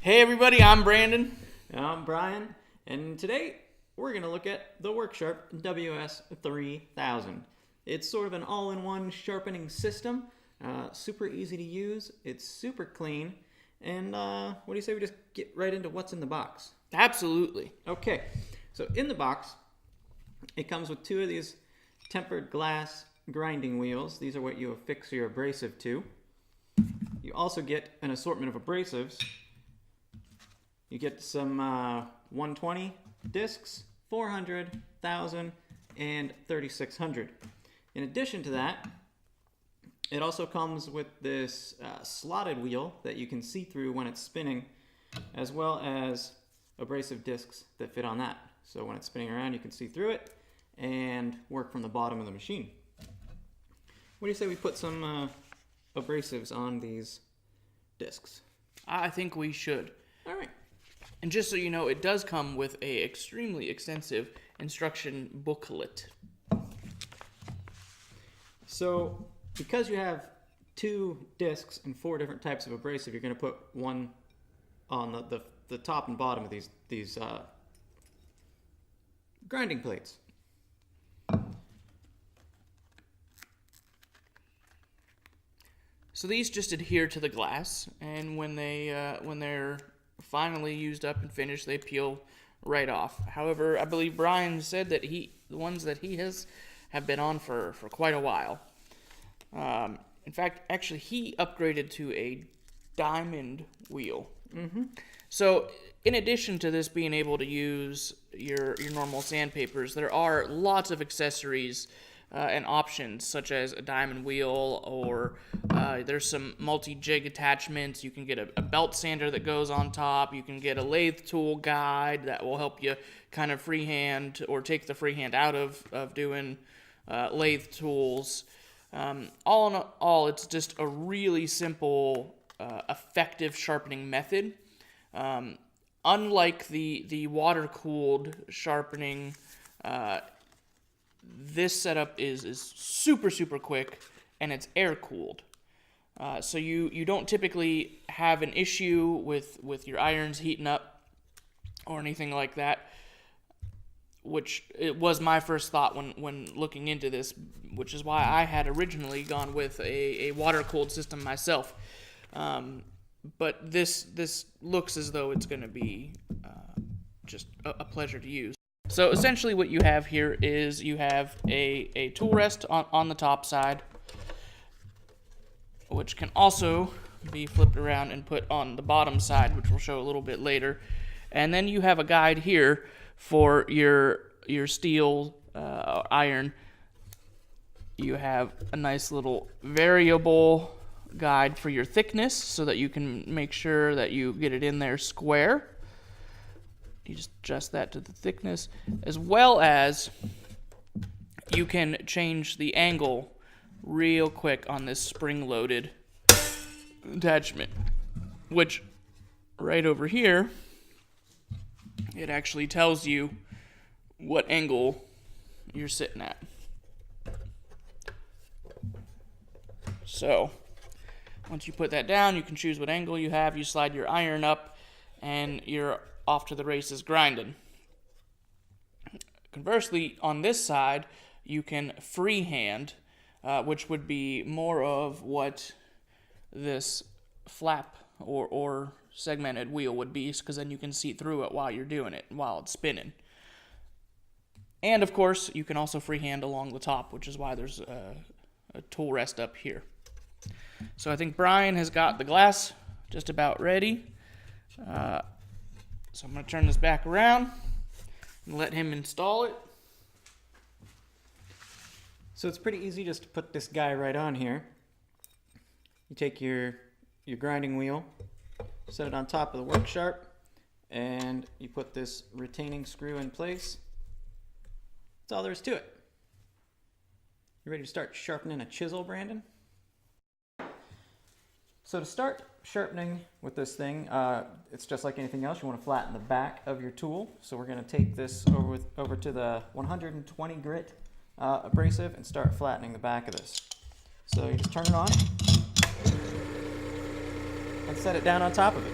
Hey everybody, I'm Brandon. And I'm Brian, and today we're going to look at the Worksharp WS3000. It's sort of an all-in-one sharpening system, super easy to use, it's super clean, and what do you say we just get right into what's in the box? Absolutely. Okay, so in the box, it comes with two of these tempered glass grinding wheels. These are what you affix your abrasive to. You also get an assortment of abrasives. You get some 120 discs, 400, 1000, and 3600. In addition to that, it also comes with this slotted wheel that you can see through when it's spinning, as well as abrasive discs that fit on that. So when it's spinning around, you can see through it and work from the bottom of the machine. What do you say we put some abrasives on these discs? I think we should. All right. And just so you know, it does come with a extremely extensive instruction booklet. So because you have two discs and four different types of abrasive, you're going to put one on the top and bottom of these grinding plates. So these just adhere to the glass, and when they're finally used up and finished, they peel right off. However, I believe Brian said that the ones that he have been on for quite a while. In fact, actually, he upgraded to a diamond wheel. Mm-hmm. So, in addition to this being able to use your normal sandpapers, there are lots of accessories and options, such as a diamond wheel, or there's some multi-jig attachments. You can get a belt sander that goes on top. You can get a lathe tool guide that will help you kind of freehand or take the freehand out of doing lathe tools. All in all, it's just a really simple, effective sharpening method. Unlike the water-cooled sharpening, this setup is super quick, and it's air-cooled. So you don't typically have an issue with your irons heating up or anything like that, which it was my first thought when looking into this, which is why I had originally gone with a water-cooled system myself. But this looks as though it's going to be just a pleasure to use. So essentially what you have here is you have a tool rest on the top side, which can also be flipped around and put on the bottom side, which we'll show a little bit later. And then you have a guide here for your steel iron. You have a nice little variable guide for your thickness so that you can make sure that you get it in there square. You just adjust that to the thickness, as well as you can change the angle real quick on this spring-loaded attachment, which right over here, it actually tells you what angle you're sitting at. So once you put that down, you can choose what angle you have. You slide your iron up, and you're off to the races grinding. Conversely, on this side, you can freehand, which would be more of what this flap or segmented wheel would be, because then you can see through it while you're doing it, while it's spinning. And of course, you can also freehand along the top, which is why there's a tool rest up here. So I think Brian has got the glass just about ready. So I'm going to turn this back around and let him install it. So it's pretty easy just to put this guy right on here. You take your grinding wheel, set it on top of the Worksharp, and you put this retaining screw in place. That's all there is to it. You ready to start sharpening a chisel, Brandon? So to start sharpening with this thing, it's just like anything else. You want to flatten the back of your tool. So we're going to take this over to the 120 grit abrasive and start flattening the back of this. So you just turn it on and set it down on top of it.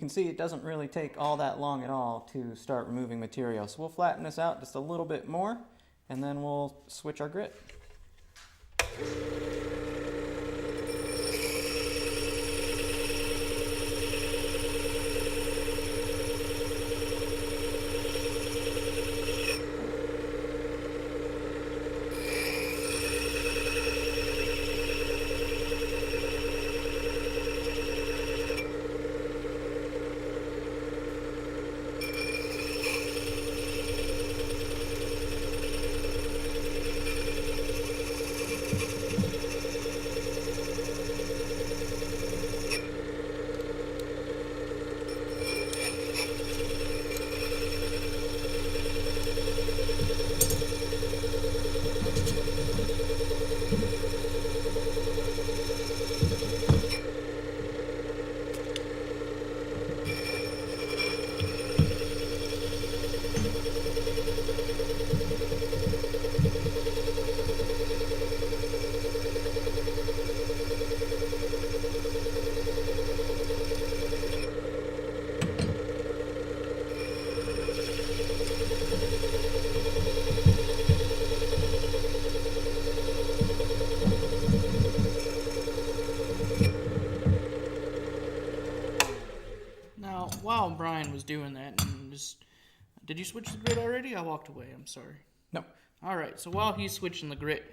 can see it doesn't really take all that long at all to start removing material. So we'll flatten this out just a little bit more, and then we'll switch our grit. While Brian was doing that, and did you switch the grit already? I walked away. I'm sorry. No. All right. So while he's switching the grit,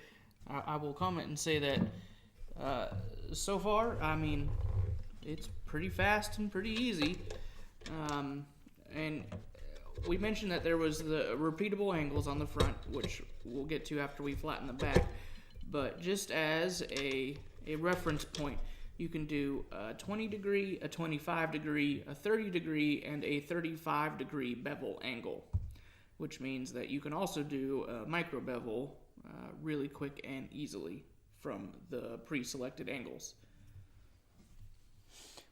I will comment and say that so far, I mean, it's pretty fast and pretty easy. And we mentioned that there was the repeatable angles on the front, which we'll get to after we flatten the back. But just as a reference point, you can do a 20 degree, a 25 degree, a 30 degree, and a 35 degree bevel angle, which means that you can also do a micro bevel really quick and easily from the pre-selected angles.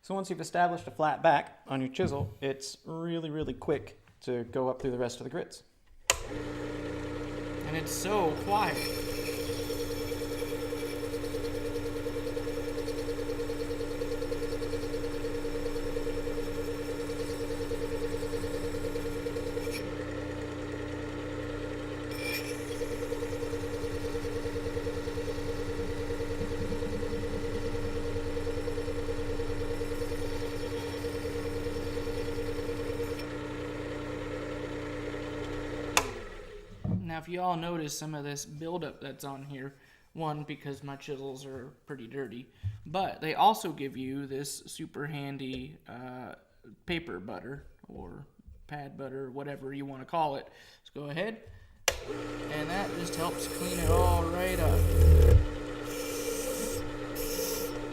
So once you've established a flat back on your chisel, it's really, really quick to go up through the rest of the grits. And it's so quiet. Now, if you all notice some of this buildup that's on here, one, because my chisels are pretty dirty, but they also give you this super handy paper butter or pad butter, whatever you want to call it. Let's go ahead, and that just helps clean it all right up.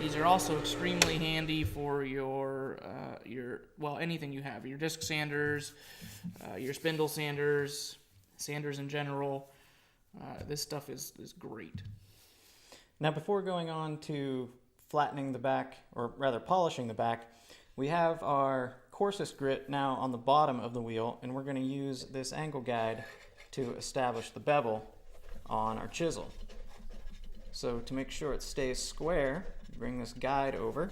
These are also extremely handy for your well, anything you have, your disc sanders, your spindle sanders, sanders in general. This stuff is great. Now, before going on to flattening the back, or rather polishing the back, we have our coarsest grit now on the bottom of the wheel, and we're going to use this angle guide to establish the bevel on our chisel. So to make sure it stays square, bring this guide over.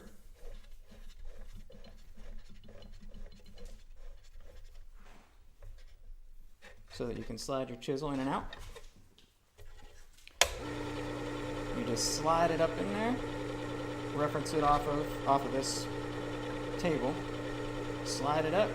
So that you can slide your chisel in and out. You just slide it up in there, reference it off of this table, slide it up.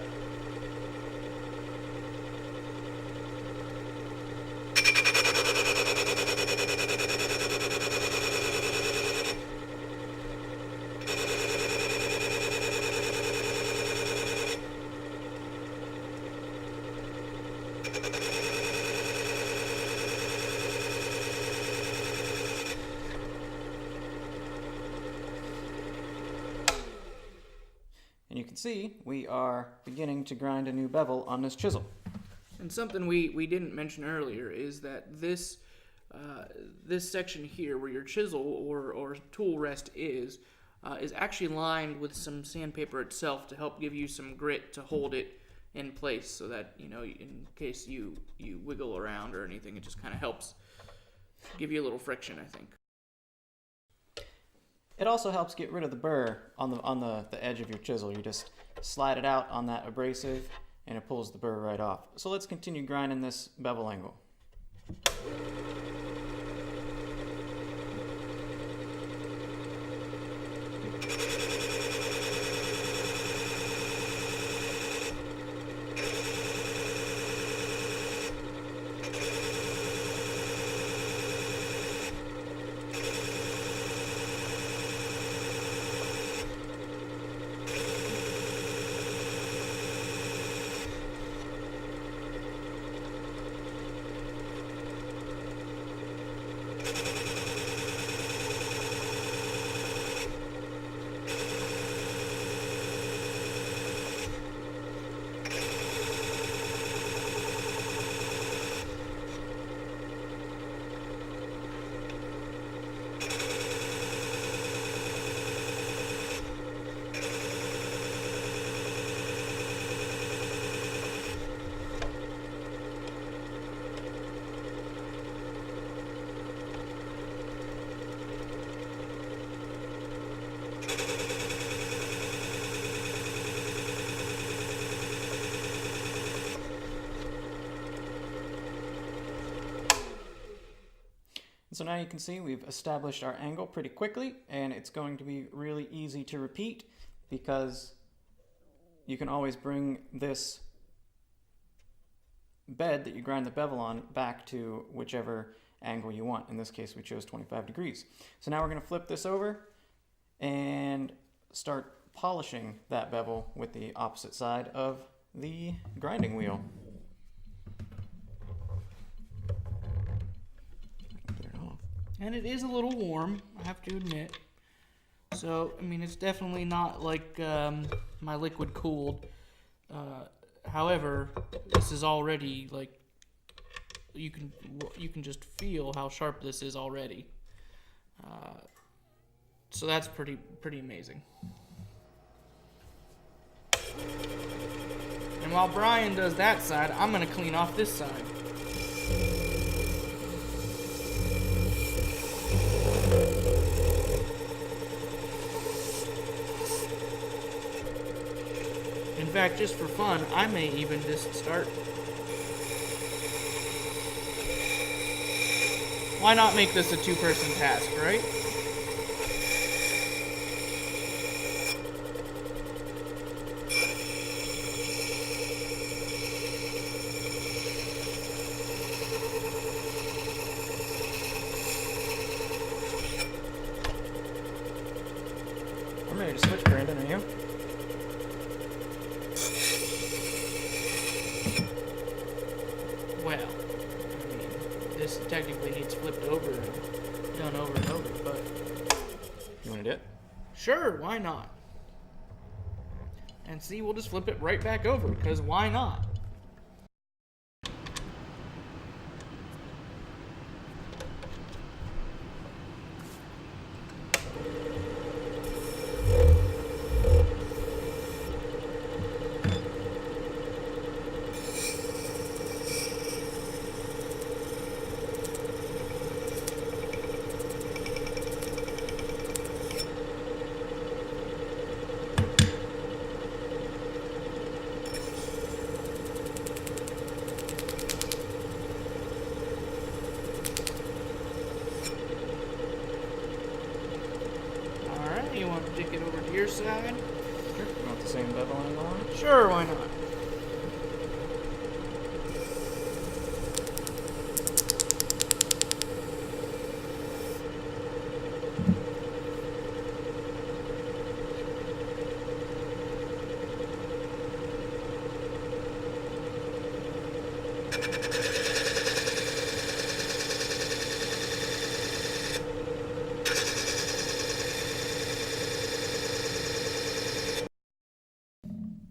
And you can see we are beginning to grind a new bevel on this chisel. And something we didn't mention earlier is that this section here, where your chisel or tool rest is actually lined with some sandpaper itself to help give you some grit to hold it in place, so that, you know, in case you wiggle around or anything, it just kind of helps give you a little friction, I think. It also helps get rid of the burr on the edge of your chisel. You just slide it out on that abrasive and it pulls the burr right off. So let's continue grinding this bevel angle. So now you can see we've established our angle pretty quickly, and it's going to be really easy to repeat because you can always bring this bed that you grind the bevel on back to whichever angle you want. In this case, we chose 25 degrees. So now we're going to flip this over and start polishing that bevel with the opposite side of the grinding wheel. And it is a little warm, I have to admit. So, I mean, it's definitely not like my liquid cooled. However, this is already like you can just feel how sharp this is already. So that's pretty amazing. And while Brian does that side, I'm gonna clean off this side. In fact, just for fun, I may even just start. Why not make this a two-person task, right? I'm ready to switch, Brandon, are you? Well, I mean, this technically needs flipped over and done over and over, but You want to do it? sure, why not? And see, we'll just flip it right back over, because why not? You want to stick it over to your side? Sure. You want the same bevel angle on it? Sure, why not?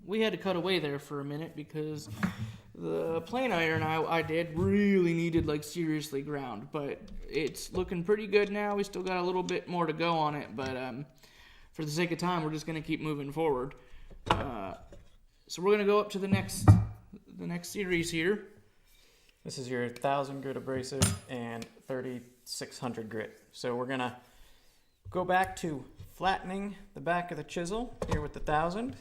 We had to cut away there for a minute because the plane iron I did really needed like seriously ground, but it's looking pretty good now. We still got a little bit more to go on it, but for the sake of time, we're just gonna keep moving forward. So we're gonna go up to the next series here. This is your 1000 grit abrasive and 3600 grit. So we're gonna go back to flattening the back of the chisel here with the 1000.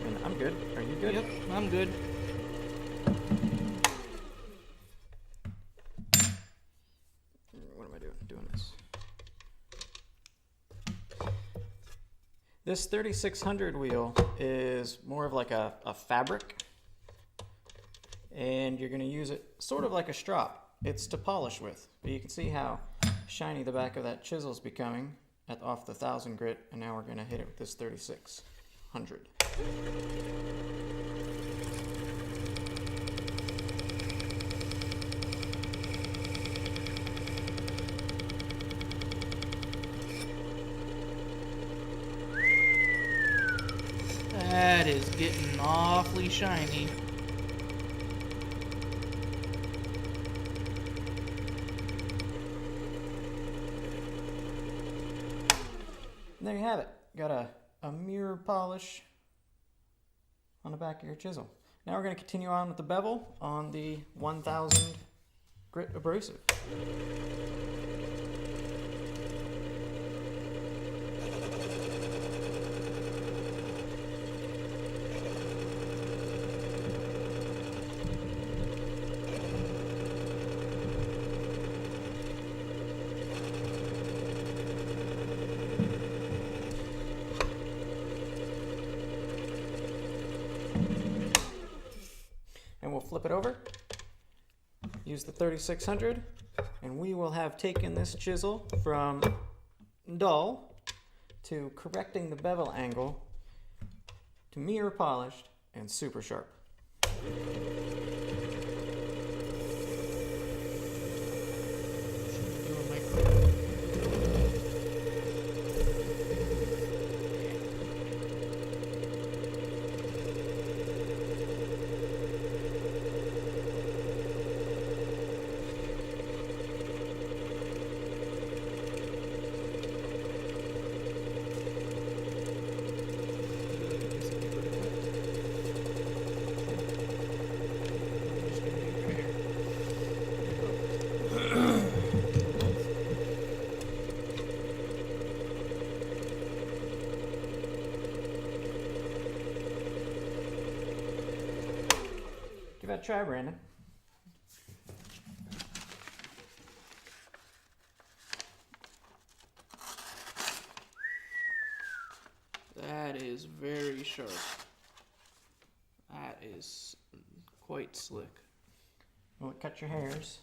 And I'm good. Are you good? Yep, I'm good. What am I doing this. This 3600 wheel is more of like a fabric, and you're going to use it sort of like a strop. It's to polish with, but you can see how shiny the back of that chisel is becoming off the 1000 grit, and now we're going to hit it with this 3600. That is getting awfully shiny. And there you have it. Got a mirror polish on the back of your chisel. Now we're going to continue on with the bevel on the 1000 grit abrasive. And we'll flip it over, use the 3600, and we will have taken this chisel from dull to correcting the bevel angle to mirror polished and super sharp. Give that a try, Brandon. That is very sharp. That is quite slick. Will it cut your hairs?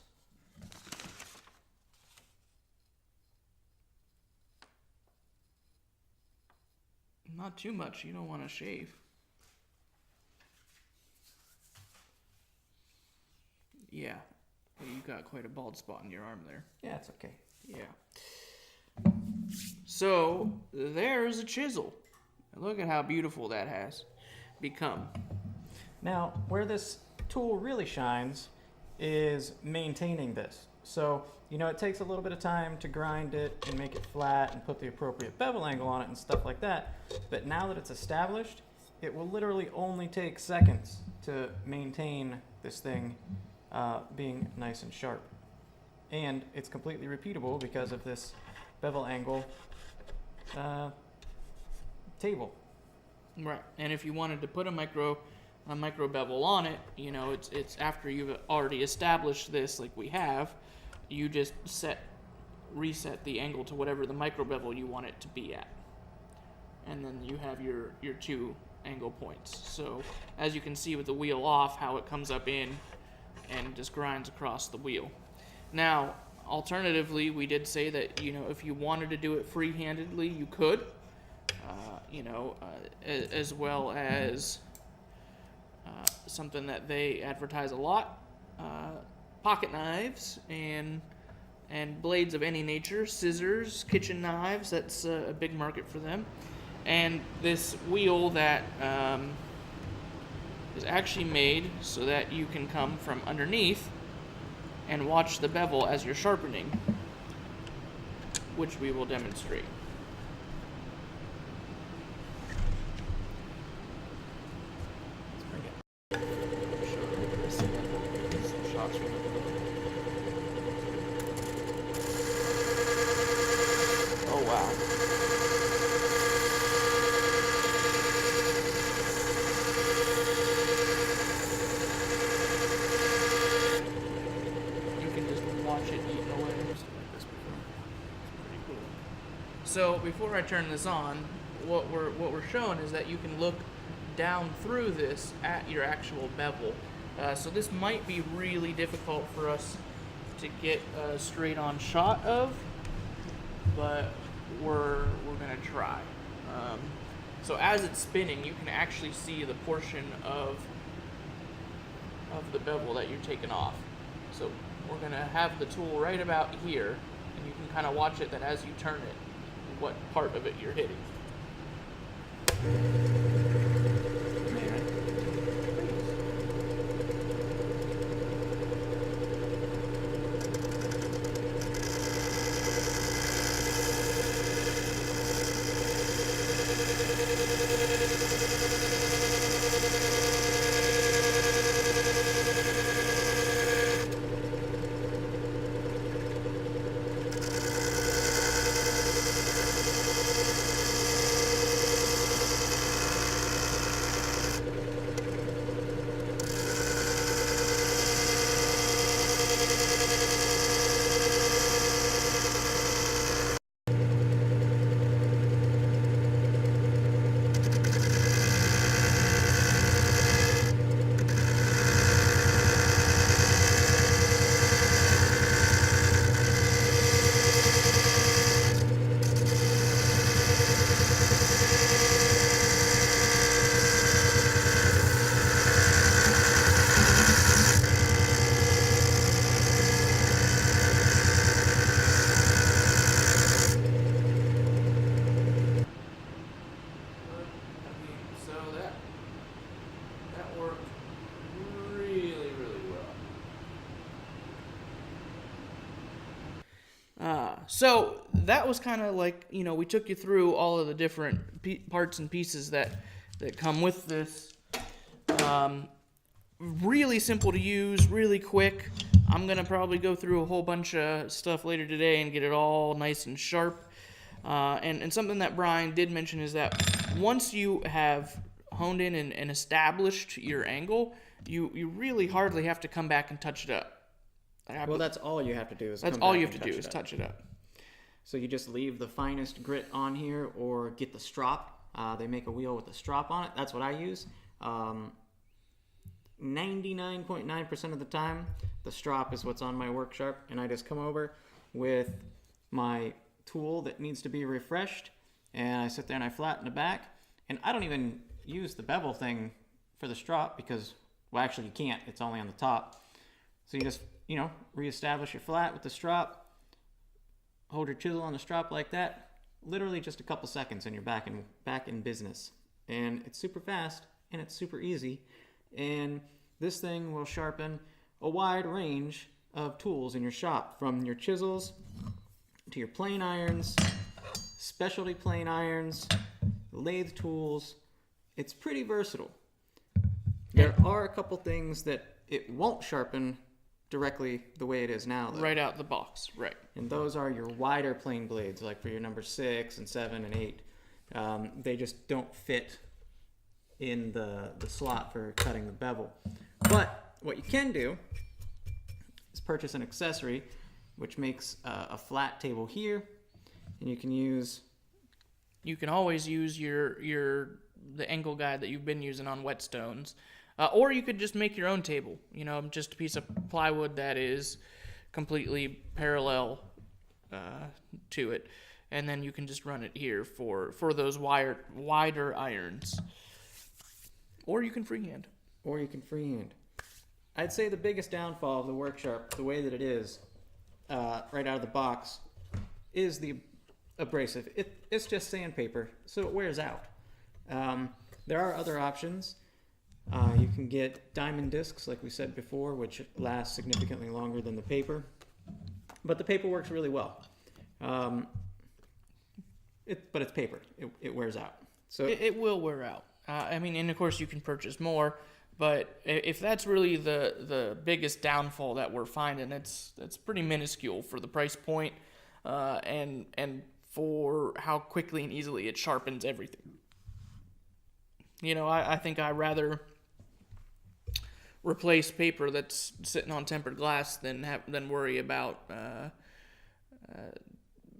Not too much. You don't want to shave. Yeah. You got quite a bald spot in your arm there. Yeah, it's okay. Yeah. So, there's a chisel. Look at how beautiful that has become. Now, where this tool really shines is maintaining this. So, you know, it takes a little bit of time to grind it and make it flat and put the appropriate bevel angle on it and stuff like that. But now that it's established, it will literally only take seconds to maintain this thing being nice and sharp. And it's completely repeatable because of this bevel angle table. Right. And if you wanted to put a micro bevel on it, you know, it's after you've already established this like we have, you just reset the angle to whatever the micro bevel you want it to be at. And then you have your two angle points. So as you can see with the wheel off, how it comes up in and just grinds across the wheel. Now, alternatively, we did say that, you know, if you wanted to do it free-handedly, you could, as well as something that they advertise a lot, pocket knives and blades of any nature, scissors, kitchen knives. That's a big market for them. And this wheel that is actually made so that you can come from underneath and watch the bevel as you're sharpening, which we will demonstrate. Oh wow. You can just watch it eating away. Just like this before. It's pretty cool. So before I turn this on, what we're showing is that you can look down through this at your actual bevel. So this might be really difficult for us to get a straight on shot of, but we're gonna try. So as it's spinning, you can actually see the portion of the bevel that you're taking off. So we're gonna have the tool right about here, and you can kind of watch it that as you turn it, what part of it you're hitting. So that worked really, really well. So that was kind of like, we took you through all of the different parts and pieces that come with this. Really simple to use, really quick. I'm gonna probably go through a whole bunch of stuff later today and get it all nice and sharp. And something that Brian did mention is that once you have honed in and established your angle, you really hardly have to come back and touch it up. Well, that's all you have to do is That's come all back you have and to do touch is it up. touch it up. So you just leave the finest grit on here or get the strop. They make a wheel with a strop on it. That's what I use. 99.9% of the time, the strop is what's on my Worksharp, and I just come over with my tool that needs to be refreshed, and I sit there and I flatten the back, and I don't even use the bevel thing for the strop because, well, actually you can't. It's only on the top. So you just, reestablish your flat with the strop, hold your chisel on the strop like that, literally just a couple seconds and you're back in business. And it's super fast and it's super easy. And this thing will sharpen a wide range of tools in your shop, from your chisels to your plane irons, specialty plane irons, lathe tools. It's pretty versatile. There are a couple things that it won't sharpen directly the way it is now, though. Right out the box, right. And those are your wider plane blades, like for your number 6 and 7 and 8. They just don't fit in the slot for cutting the bevel. But what you can do is purchase an accessory which makes a flat table here, and you can always use the angle guide that you've been using on whetstones, or you could just make your own table. Just a piece of plywood that is completely parallel to it, and then you can just run it here for those wider irons. Or you can freehand. I'd say the biggest downfall of the Worksharp, the way that it is, right out of the box, is the abrasive. It's just sandpaper, so it wears out. There are other options. You can get diamond discs, like we said before, which last significantly longer than the paper. But the paper works really well. But it's paper. It wears out. So it will wear out. And of course you can purchase more, but if that's really the biggest downfall that we're finding, it's pretty minuscule for the price point, and for how quickly and easily it sharpens everything. I think I'd rather replace paper that's sitting on tempered glass than worry about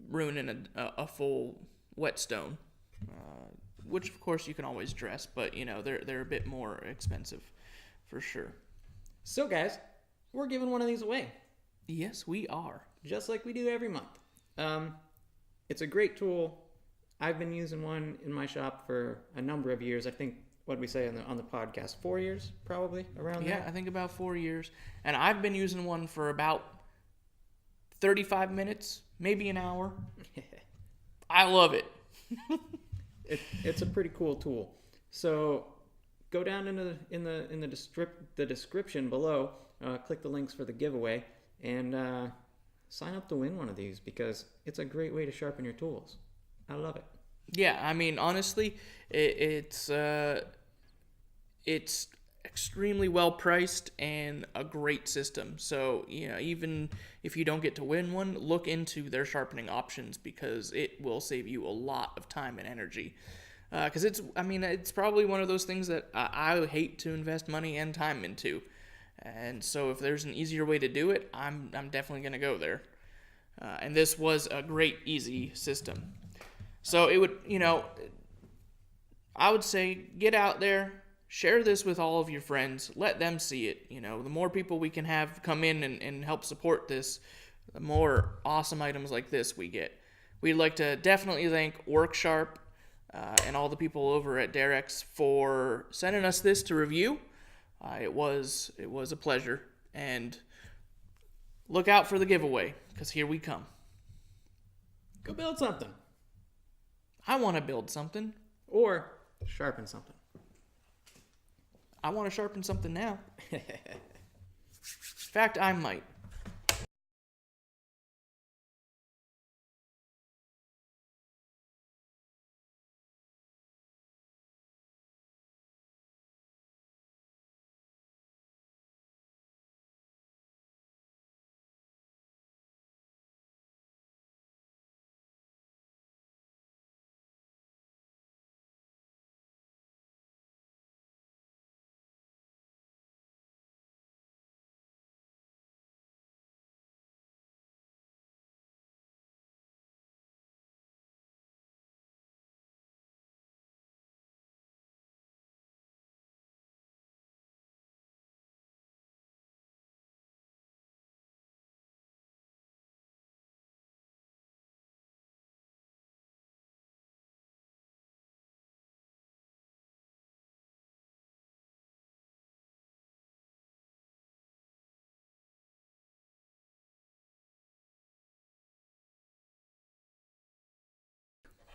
ruining a full whetstone, which of course you can always dress, but they're a bit more expensive for sure. So guys, we're giving one of these away. Yes, we are. Just like we do every month. It's a great tool. I've been using one in my shop for a number of years. I think, what we say on the podcast, 4 years, probably, around there. Yeah, I think about 4 years. And I've been using one for about 35 minutes, maybe an hour. I love it. It's a pretty cool tool. So go down in the description below, click the links for the giveaway, and sign up to win one of these, because it's a great way to sharpen your tools. I love it. Yeah, honestly, it's extremely well priced and a great system. So, even if you don't get to win one, look into their sharpening options, because it will save you a lot of time and energy. Because it's probably one of those things that I hate to invest money and time into. And so if there's an easier way to do it, I'm definitely going to go there. And this was a great, easy system. So it would, I would say get out there, share this with all of your friends, let them see it. The more people we can have come in and help support this, the more awesome items like this we get. We'd like to definitely thank Worksharp and all the people over at Derek's for sending us this to review. It was a pleasure, and look out for the giveaway, because here we come. Go build something. I want to build something. Or sharpen something. I want to sharpen something now. In fact, I might.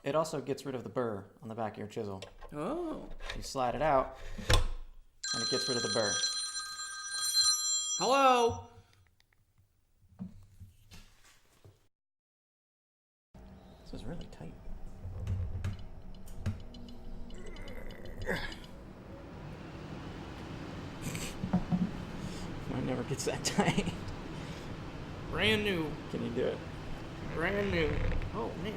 It also gets rid of the burr on the back of your chisel. Oh. You slide it out, and it gets rid of the burr. Hello. This is really tight. Mine never gets that tight. Brand new. Can you do it? Brand new. Oh, man.